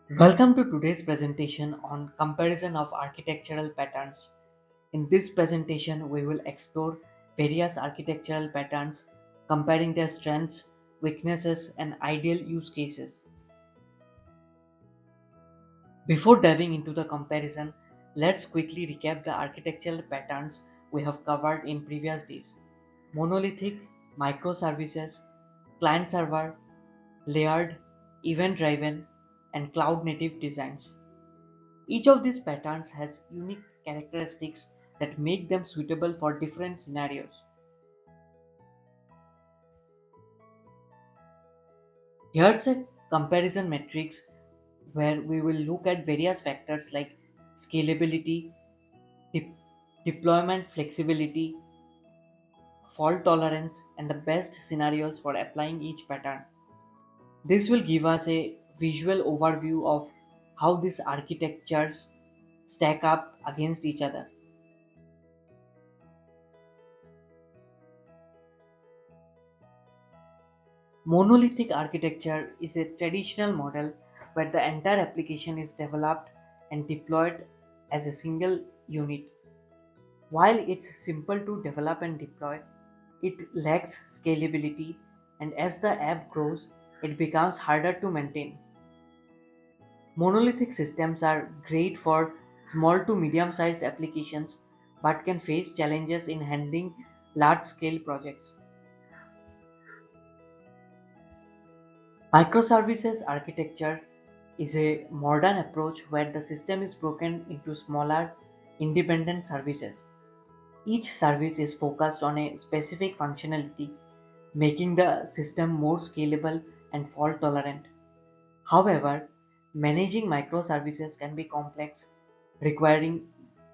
Welcome to today's presentation on comparison of architectural patterns. In this presentation, we will explore various architectural patterns, comparing their strengths, weaknesses, and ideal use cases. Before diving into the comparison, let's quickly recap the architectural patterns we have covered in previous days. Monolithic, microservices, client server, layered, event driven, and cloud native designs. Each of these patterns has unique characteristics that make them suitable for different scenarios. Here's a comparison matrix where we will look at various factors like scalability, de- deployment flexibility, fault tolerance, and the best scenarios for applying each pattern. This will give us a visual overview of how these architectures stack up against each other. Monolithic architecture is a traditional model where the entire application is developed and deployed as a single unit. While it's simple to develop and deploy, it lacks scalability, and as the app grows, it becomes harder to maintain. Monolithic systems are great for small to medium sized applications but can face challenges in handling large scale projects. Microservices architecture is a modern approach where the system is broken into smaller, independent services. Each service is focused on a specific functionality, making the system more scalable and fault tolerant. However, managing microservices can be complex, requiring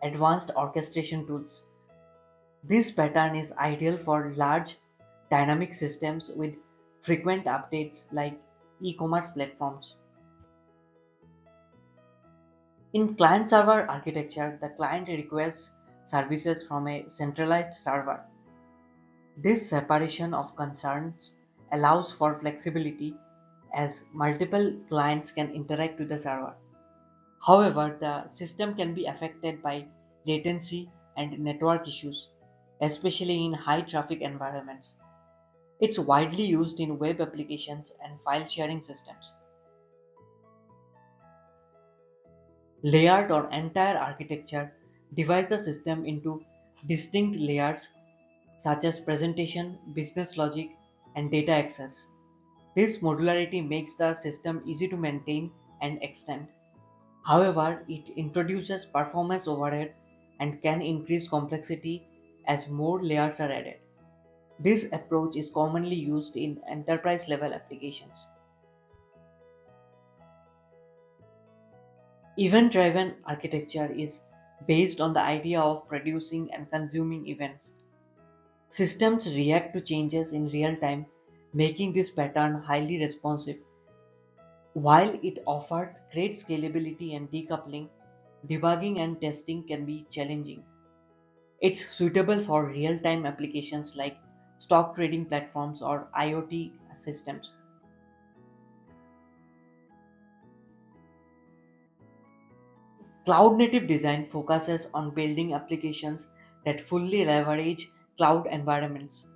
advanced orchestration tools. This pattern is ideal for large, dynamic systems with frequent updates like e-commerce platforms. In client-server architecture, the client requests services from a centralized server. This separation of concerns allows for flexibility as multiple clients can interact with the server. However, the system can be affected by latency and network issues, especially in high traffic environments. It's widely used in web applications and file sharing systems. Layered or entire architecture divides the system into distinct layers such as presentation, business logic, and data access. This modularity makes the system easy to maintain and extend. However, it introduces performance overhead and can increase complexity as more layers are added. This approach is commonly used in enterprise level applications. Event driven architecture is based on the idea of producing and consuming events. Systems react to changes in real time, making this pattern highly responsive. While it offers great scalability and decoupling, debugging and testing can be challenging. It's suitable for real time applications like stock trading platforms or IoT systems. Cloud native design focuses on building applications that fully leverage cloud environments.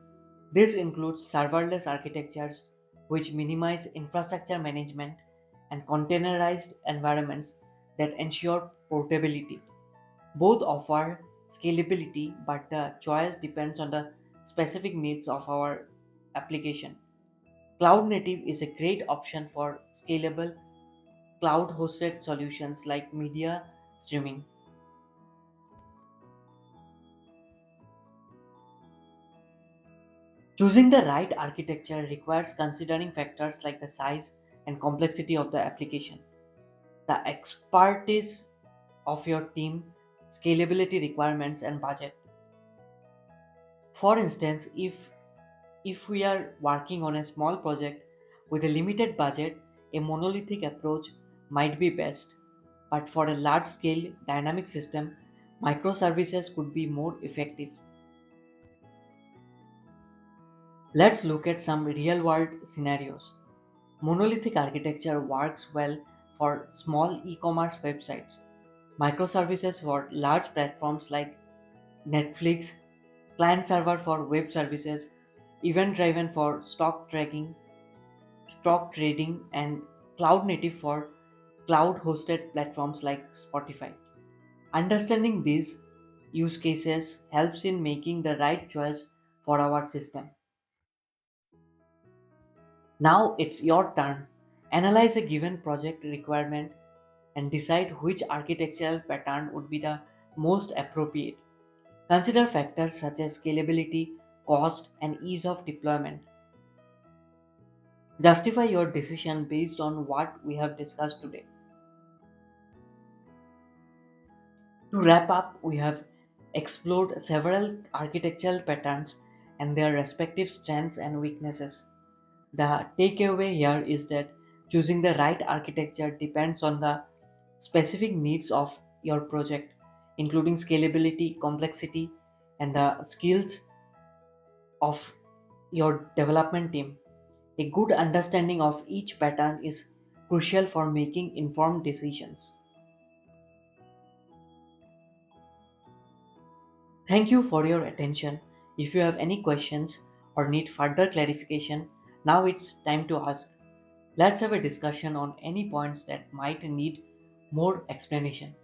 This includes serverless architectures, which minimize infrastructure management, and containerized environments that ensure portability. Both offer scalability, but the choice depends on the specific needs of our application. Cloud native is a great option for scalable cloud hosted solutions like media streaming. Choosing the right architecture requires considering factors like the size and complexity of the application, the expertise of your team, scalability requirements, and budget. For instance, if we are working on a small project with a limited budget, a monolithic approach might be best. But for a large scale dynamic system, microservices could be more effective. Let's look at some real world scenarios. Monolithic architecture works well for small e-commerce websites, microservices for large platforms like Netflix, client server for web services, event driven for stock tracking, stock trading, and cloud native for cloud hosted platforms like Spotify. Understanding these use cases helps in making the right choice for our system. Now it's your turn. Analyze a given project requirement and decide which architectural pattern would be the most appropriate. Consider factors such as scalability, cost, and ease of deployment. Justify your decision based on what we have discussed today. To wrap up, we have explored several architectural patterns and their respective strengths and weaknesses. The takeaway here is that choosing the right architecture depends on the specific needs of your project, including scalability, complexity, and the skills of your development team. A good understanding of each pattern is crucial for making informed decisions. Thank you for your attention. If you have any questions or need further clarification, now it's time to ask. Let's have a discussion on any points that might need more explanation.